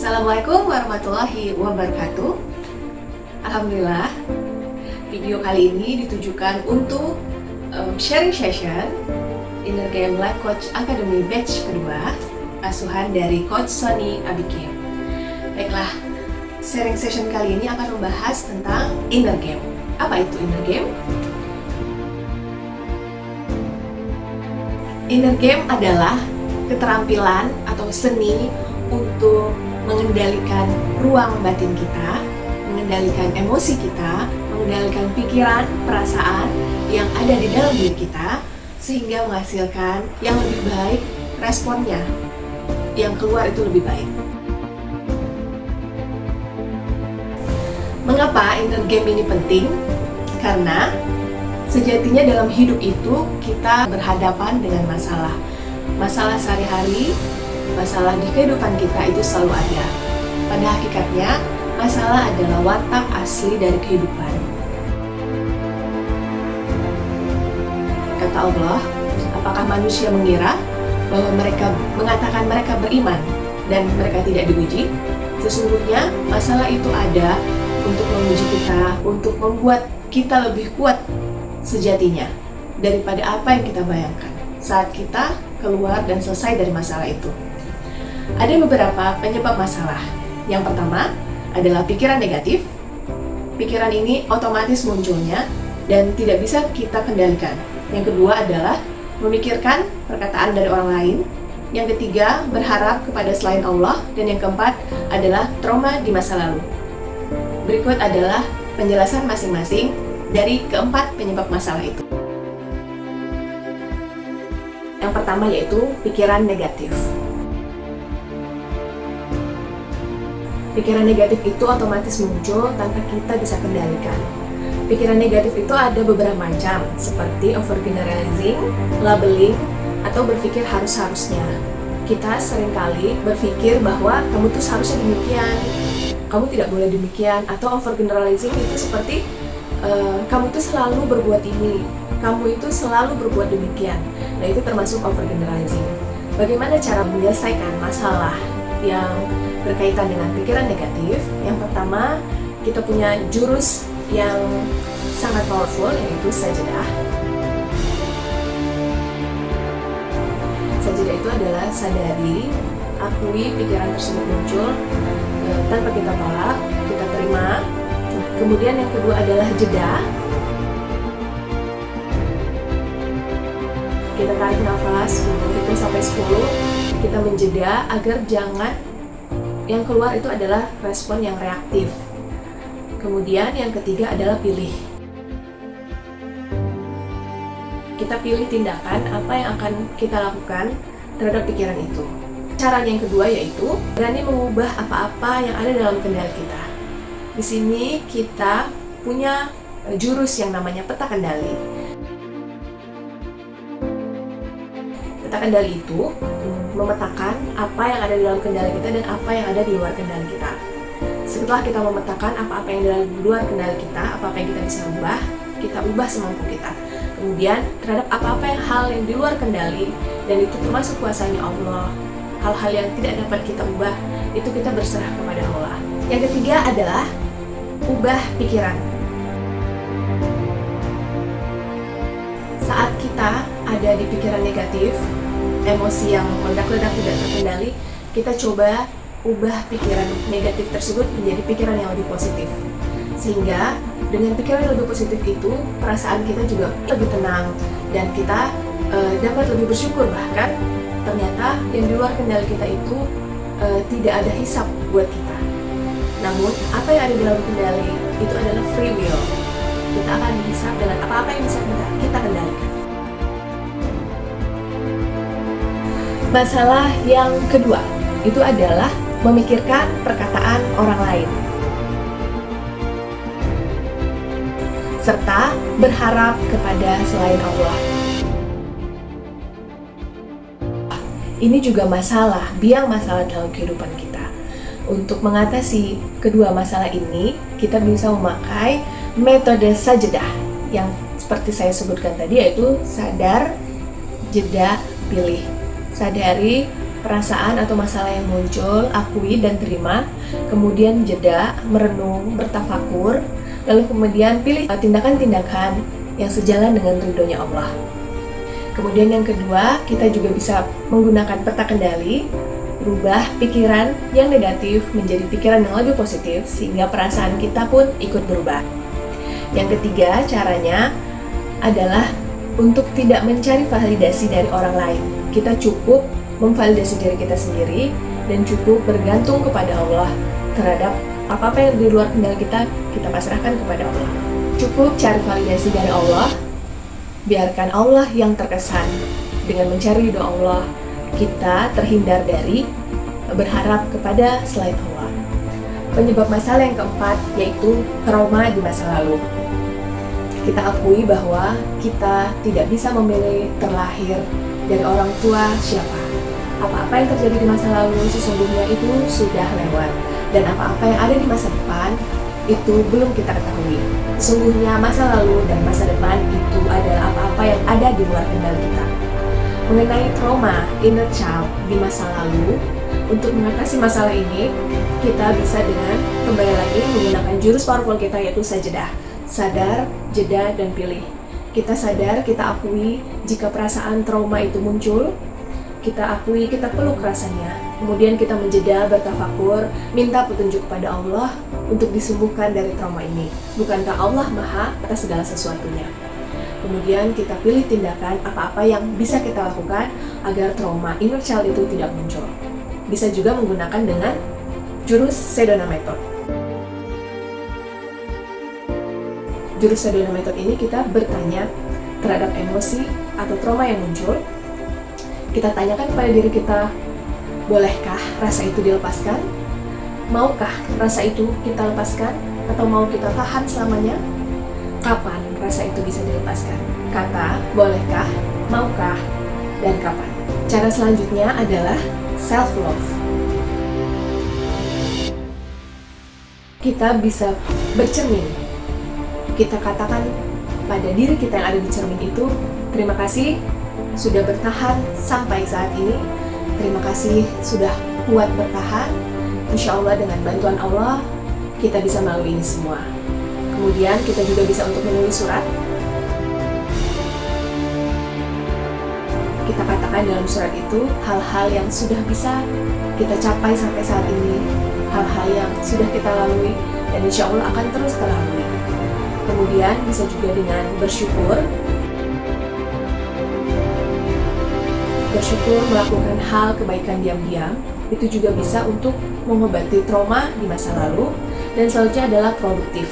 Assalamualaikum warahmatullahi wabarakatuh. Alhamdulillah, video kali ini ditujukan untuk sharing session Inner Game Life Coach Academy batch kedua, asuhan dari Coach Sony Abikin. Baiklah, sharing session kali ini akan membahas tentang Inner Game. Apa itu Inner Game? Inner Game adalah keterampilan atau seni untuk mengendalikan ruang batin kita, mengendalikan emosi kita, mengendalikan pikiran, perasaan yang ada di dalam diri kita, sehingga menghasilkan yang lebih baik, responnya yang keluar itu lebih baik. Mengapa inner game ini penting? Karena sejatinya dalam hidup itu kita berhadapan dengan masalah sehari-hari, masalah di kehidupan kita itu selalu ada. Pada hakikatnya, masalah adalah watak asli dari kehidupan. Kata Allah, apakah manusia mengira bahwa mereka mengatakan mereka beriman dan mereka tidak diuji? Sesungguhnya masalah itu ada untuk menguji kita, untuk membuat kita lebih kuat sejatinya daripada apa yang kita bayangkan saat kita keluar dan selesai dari masalah itu. Ada beberapa penyebab masalah. Yang pertama adalah pikiran negatif. Pikiran ini otomatis munculnya dan tidak bisa kita kendalikan. Yang kedua adalah memikirkan perkataan dari orang lain. Yang ketiga, berharap kepada selain Allah. Dan yang keempat adalah trauma di masa lalu. Berikut adalah penjelasan masing-masing dari keempat penyebab masalah itu. Yang pertama yaitu pikiran negatif. Pikiran negatif itu otomatis muncul tanpa kita bisa kendalikan. Pikiran negatif itu ada beberapa macam, seperti overgeneralizing, labeling, atau berpikir harus-harusnya. Kita seringkali berpikir bahwa kamu tuh seharusnya demikian, kamu tidak boleh demikian, atau overgeneralizing itu seperti kamu tuh selalu berbuat ini, kamu itu selalu berbuat demikian. Nah, itu termasuk overgeneralizing. Bagaimana cara menyelesaikan masalah yang berkaitan dengan pikiran negatif? Yang pertama, kita punya jurus yang sangat powerful, yaitu sajadah. Sajadah itu adalah sadari, akui pikiran tersebut muncul tanpa kita tolak, kita terima. Kemudian yang kedua adalah jeda. Kita tarik nafas, hitung sampai 10, kita menjeda agar jangan yang keluar itu adalah respon yang reaktif. Kemudian yang ketiga adalah pilih. Kita pilih tindakan apa yang akan kita lakukan terhadap pikiran itu. Cara yang kedua yaitu berani mengubah apa-apa yang ada dalam kendali kita. Di sini kita punya jurus yang namanya peta kendali. Peta kendali itu memetakan apa yang ada di dalam kendali kita dan apa yang ada di luar kendali kita. Setelah kita memetakan apa-apa yang ada di luar kendali kita, apa-apa yang kita bisa ubah, kita ubah semampu kita. Kemudian terhadap apa-apa hal yang di luar kendali, dan itu termasuk kuasanya Allah, hal-hal yang tidak dapat kita ubah, itu kita berserah kepada Allah. Yang ketiga adalah ubah pikiran. Saat kita ada di pikiran negatif, emosi yang meledak-ledak tidak terkendali, kita coba ubah pikiran negatif tersebut menjadi pikiran yang lebih positif. Sehingga dengan pikiran yang lebih positif itu, perasaan kita juga lebih tenang dan kita dapat lebih bersyukur. Bahkan ternyata yang di luar kendali kita itu tidak ada hisab buat kita. Namun apa yang ada di dalam kendali itu adalah free will. Kita akan dihisab dengan apa-apa yang bisa kita kendalikan. Masalah yang kedua itu adalah memikirkan perkataan orang lain, serta berharap kepada selain Allah. Ini juga masalah, biang masalah dalam kehidupan kita. Untuk mengatasi kedua masalah ini, kita bisa memakai metode sajadah yang seperti saya sebutkan tadi, yaitu sadar, jeda, pilih. Sadari perasaan atau masalah yang muncul, akui dan terima, kemudian jeda, merenung, bertafakur, lalu kemudian pilih tindakan-tindakan yang sejalan dengan ridhonya Allah. Kemudian yang kedua, kita juga bisa menggunakan peta kendali, rubah pikiran yang negatif menjadi pikiran yang lebih positif, sehingga perasaan kita pun ikut berubah. Yang ketiga, caranya adalah untuk tidak mencari validasi dari orang lain. Kita cukup memvalidasi diri kita sendiri dan cukup bergantung kepada Allah terhadap apa-apa yang di luar kendali kita, kita pasrahkan kepada Allah. Cukup cari validasi dari Allah, biarkan Allah yang terkesan. Dengan mencari ridho Allah, kita terhindar dari berharap kepada selain Allah. Penyebab masalah yang keempat yaitu trauma di masa lalu. Kita akui bahwa kita tidak bisa memilih terlahir dari orang tua siapa. Apa-apa yang terjadi di masa lalu sesungguhnya itu sudah lewat, dan apa-apa yang ada di masa depan itu belum kita ketahui. Sesungguhnya masa lalu dan masa depan itu adalah apa-apa yang ada di luar kendali kita. Mengenai trauma inner child di masa lalu, untuk mengatasi masalah ini, kita bisa dengan kembali lagi menggunakan jurus powerful kita, yaitu sajadah. Sadar, jeda, dan pilih. Kita sadar, kita akui jika perasaan trauma itu muncul, kita akui, kita peluk rasanya. Kemudian kita menjeda, bertafakur, minta petunjuk kepada Allah untuk disembuhkan dari trauma ini. Bukankah Allah Maha atas segala sesuatunya? Kemudian kita pilih tindakan apa-apa yang bisa kita lakukan agar trauma inner child itu tidak muncul. Bisa juga menggunakan dengan jurus Sedona Method. Jurus Sedona Method ini kita bertanya terhadap emosi atau trauma yang muncul. Kita tanyakan kepada diri kita, bolehkah rasa itu dilepaskan? Maukah rasa itu kita lepaskan? Atau mau kita tahan selamanya? Kapan rasa itu bisa dilepaskan? Kata, bolehkah, maukah, dan kapan? Cara selanjutnya adalah self-love. Kita bisa bercermin. Kita katakan pada diri kita yang ada di cermin itu, terima kasih sudah bertahan sampai saat ini. Terima kasih sudah kuat bertahan. Insya Allah dengan bantuan Allah, kita bisa melalui ini semua. Kemudian kita juga bisa untuk menulis surat. Kita katakan dalam surat itu hal-hal yang sudah bisa kita capai sampai saat ini, hal-hal yang sudah kita lalui, dan insya Allah akan terus terlalui. Kemudian bisa juga dengan bersyukur. Bersyukur melakukan hal kebaikan diam-diam, itu juga bisa untuk mengobati trauma di masa lalu. Dan selanjutnya adalah produktif.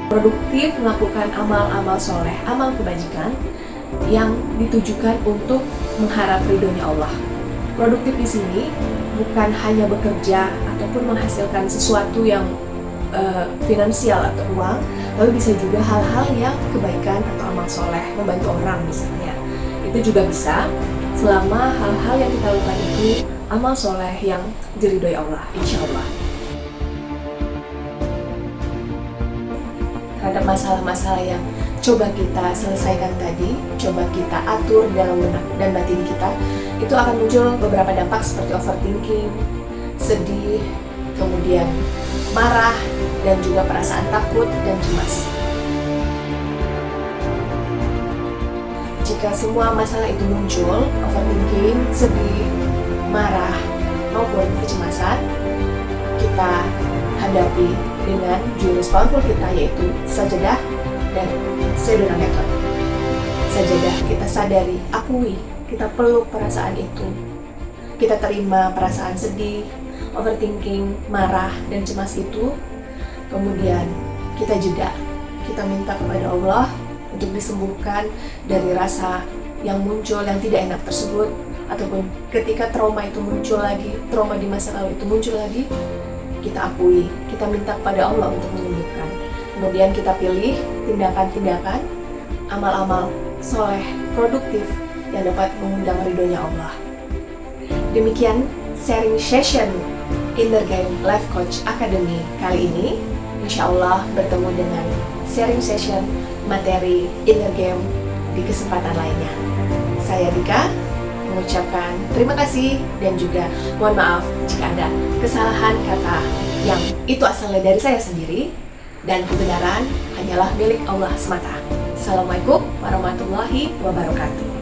Produktif melakukan amal-amal soleh, amal kebajikan yang ditujukan untuk mengharap ridhonya Allah. Produktif di sini bukan hanya bekerja ataupun menghasilkan sesuatu yang finansial atau uang, tapi bisa juga hal-hal yang kebaikan atau amal soleh, membantu orang misalnya. Itu juga bisa selama hal-hal yang kita lakukan itu amal soleh yang diridhoi Allah, insya Allah. Terhadap masalah-masalah yang coba kita selesaikan tadi, coba kita atur dalam benak dan batin kita, itu akan muncul beberapa dampak seperti overthinking, sedih, kemudian marah, dan juga perasaan takut dan cemas. Jika semua masalah itu muncul, overthinking, sedih, marah, maupun kecemasan, kita hadapi dengan jurus powerful kita, yaitu sajadah dan Sedona Method. Sajadah, kita sadari, akui, kita peluk perasaan itu. Kita terima perasaan sedih, overthinking, marah, dan cemas itu. Kemudian kita jeda, kita minta kepada Allah untuk disembuhkan dari rasa yang muncul yang tidak enak tersebut, ataupun ketika trauma itu muncul lagi, trauma di masa lalu itu muncul lagi, kita akui, kita minta kepada Allah untuk menyembuhkan. Kemudian kita pilih tindakan-tindakan, amal-amal soleh, produktif yang dapat mengundang ridhonya Allah. Demikian sharing session Inner Game Life Coach Academy kali ini. Insya Allah bertemu dengan sharing session materi Inner Game di kesempatan lainnya. Saya Dika mengucapkan terima kasih dan juga mohon maaf jika ada kesalahan kata yang itu asalnya dari saya sendiri dan kebenaran hanyalah milik Allah semata. Assalamualaikum warahmatullahi wabarakatuh.